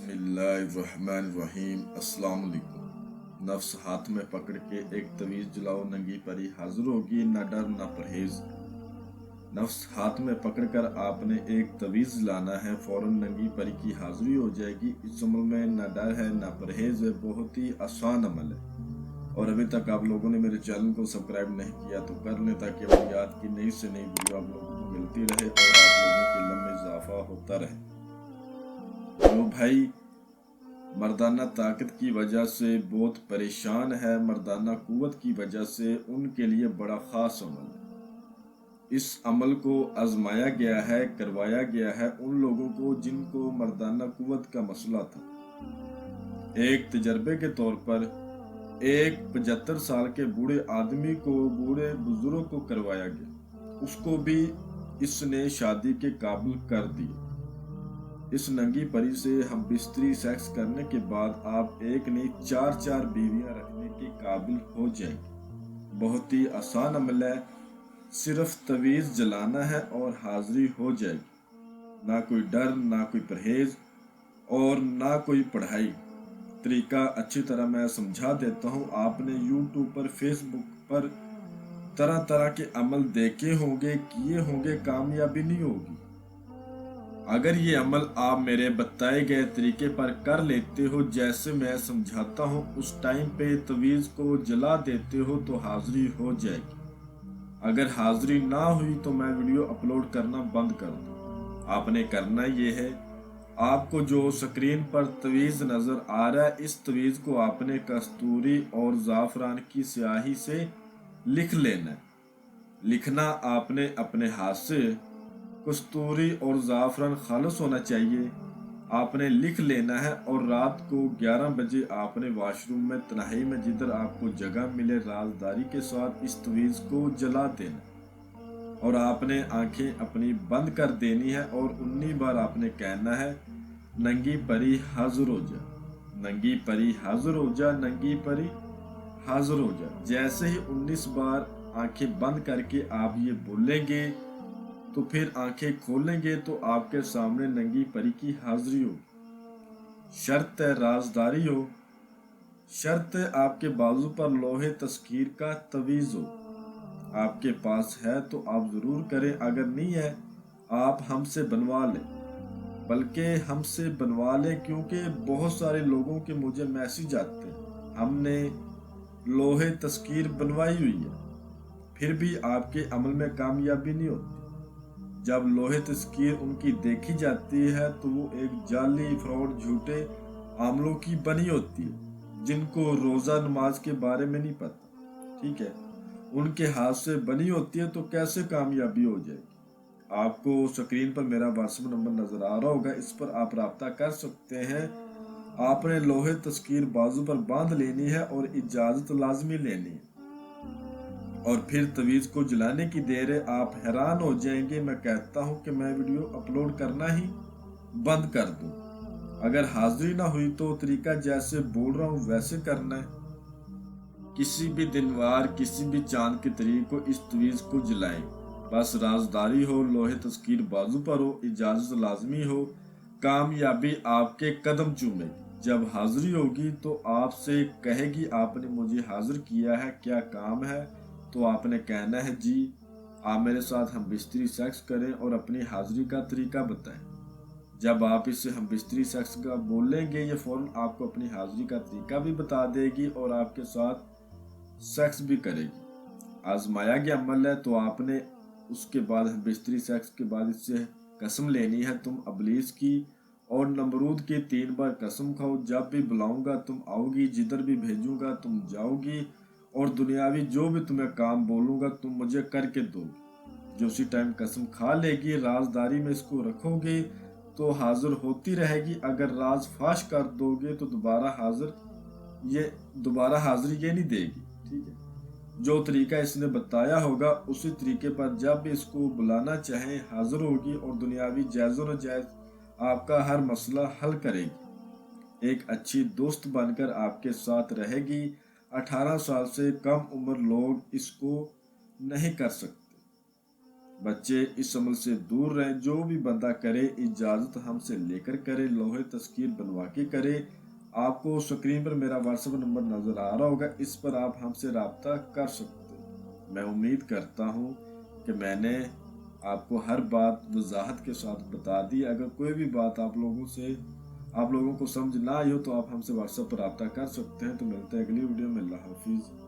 बिस्मिल्लाहिर्रहमानिर्रहीम। अस्सलाम वालेकुम। नफ्स हाथ में पकड़ के एक तवीज़ जलाओ, नंगी परी हाजिर होगी, न डर न परहेज। नफ्स हाथ में पकड़कर आपने एक तवीज़ जलाना है, फौरन नंगी परी की हाजिरी हो जाएगी। इस अमल में न डर है न परहेज है, बहुत ही आसान अमल है। और अभी तक आप लोगों ने मेरे चैनल को सब्सक्राइब नहीं किया तो कर लें, ताकि अमलियात की नई से नई वीडियो आप लोगों को मिलती रहे और आप लोगों के इल्म में इजाफा होता रहे। जो भाई मर्दाना ताकत की वजह से बहुत परेशान है, मर्दाना कुव्वत की वजह से, उनके लिए बड़ा ख़ास अमल है। इस अमल को आजमाया गया है, करवाया गया है उन लोगों को जिनको मर्दाना कुव्वत का मसला था। एक तजर्बे के तौर पर एक 75 साल के बूढ़े आदमी को, बूढ़े बुजुर्ग को करवाया गया, उसको भी इसने शादी के काबिल कर दिया। इस नंगी परी से हम बिस्तरी सेक्स करने के बाद आप एक नहीं 4 बीवियां रखने के काबिल हो जाएंगे। बहुत ही आसान अमल है, सिर्फ तवीज़ जलाना है और हाजिरी हो जाएगी। ना कोई डर, ना कोई परहेज और ना कोई पढ़ाई। तरीका अच्छी तरह मैं समझा देता हूँ। आपने यूट्यूब पर, फेसबुक पर तरह तरह के अमल देखे होंगे, किए होंगे, कामयाबी नहीं होगी। अगर ये अमल आप मेरे बताए गए तरीके पर कर लेते हो, जैसे मैं समझाता हूँ, उस टाइम पे तवीज़ को जला देते हो तो हाजिरी हो जाएगी। अगर हाजिरी ना हुई तो मैं वीडियो अपलोड करना बंद कर दूँ। आपने करना ये है, आपको जो स्क्रीन पर तवीज़ नज़र आ रहा है, इस तवीज़ को आपने कस्तूरी और ज़ाफ़रान की स्याही से लिख लेना है। लिखना आपने अपने हाथ से, कस्तूरी और ज़ाफ़रान खालिस होना चाहिए, आपने लिख लेना है। और रात को 11 बजे आपने वाशरूम में, तन्हाई में, जिधर आपको जगह मिले, राजदारी के साथ इस तवीज़ को जला देना। और आपने आंखें अपनी बंद कर देनी है और 19 बार आपने कहना है, नंगी परी हाजिर हो जा, नंगी परी हाजिर हो जा, नंगी परी हाजिर हो जा। जैसे ही 19 बार आंखें बंद करके आप ये बोलेंगे तो फिर आंखें खोलेंगे तो आपके सामने नंगी परी की हाजिरी हो। शर्त है राजदारी हो, शर्त है आपके बाजू पर लोहे तस्कीर का तवीज़ हो। आपके पास है तो आप ज़रूर करें, अगर नहीं है आप हमसे बनवा लें, बल्कि हमसे बनवा लें, क्योंकि बहुत सारे लोगों के मुझे मैसेज आते हैं, हमने लोहे तस्कीर बनवाई हुई है, फिर भी आपके अमल में कामयाबी नहीं होती। जब लोहे तस्कीर उनकी देखी जाती है तो वो एक जाली, फ्रॉड, झूठे आमलों की बनी होती है, जिनको रोज़ा नमाज के बारे में नहीं पता। ठीक है, उनके हाथ से बनी होती है, तो कैसे कामयाबी हो जाएगी। आपको स्क्रीन पर मेरा व्हाट्सएप नंबर नज़र आ रहा होगा, इस पर आप रब्ता कर सकते हैं। आपने लोहे तस्कीर बाजू पर बांध लेनी है और इजाज़त लाजमी लेनी है, और फिर तवीज़ को जलाने की देर है। आप हैरान हो जाएंगे, मैं कहता हूं कि मैं वीडियो अपलोड करना ही बंद कर दूं। अगर हाजिरी ना हुई तो तरीका जैसे बोल रहा हूं वैसे करना है। किसी भी दिनवार, किसी भी चांद की तारीख को इस तवीज़ को जलाएं। बस राजदारी हो, लोहे तस्कीर बाजू पर हो, इजाज़त लाजमी हो, कामयाबी आपके कदम चूमेगी। जब हाजिरी होगी तो आपसे कहेगी, आपने मुझे हाजिर किया है, क्या काम है? तो आपने कहना है, जी आप मेरे साथ हम बिस्तरी सेक्स करें और अपनी हाजिरी का तरीका बताएं। जब आप इससे हम बिस्तरी सेक्स का बोलेंगे, ये फ़ौरन आपको अपनी हाजिरी का तरीका भी बता देगी और आपके साथ सेक्स भी करेगी। आजमाया गया अमल है। तो आपने उसके बाद हम बिस्तरी सेक्स के बाद इससे कसम लेनी है, तुम अबलीस की और नमरूद की 3 बार कसम खाओ, जब भी बुलाऊंगा तुम आओगी, जिधर भी भेजूंगा तुम जाओगी, और दुनियावी जो भी तुम्हें काम बोलूंगा तुम मुझे करके दोगी। जो उसी टाइम कसम खा लेगी, राजदारी में इसको रखोगे तो हाजिर होती रहेगी। अगर राज फाश कर दोगे तो दोबारा हाजिरी ये नहीं देगी। ठीक है, जो तरीका इसने बताया होगा उसी तरीके पर जब भी इसको बुलाना चाहे हाजिर होगी, और दुनियावी जायज़ व नाजायज़ आपका हर मसला हल करेगी। एक अच्छी दोस्त बनकर आपके साथ रहेगी। 18 साल से कम उम्र लोग इसको नहीं कर सकते। बच्चे इस अमल से दूर रहें। जो भी बंदा करे इजाज़त हमसे लेकर करे, लोहे तस्कीर बनवा के करे। आपको स्क्रीन पर मेरा व्हाट्सएप नंबर नज़र आ रहा होगा, इस पर आप हमसे रब्ता कर सकते हैं। मैं उम्मीद करता हूँ कि मैंने आपको हर बात वजाहत के साथ बता दी। अगर कोई भी बात आप लोगों को समझ ना आई हो तो आप हमसे व्हाट्सएप पर रब्ता कर सकते हैं। तो मिलते हैं अगली वीडियो में। अल्लाह हाफिज़।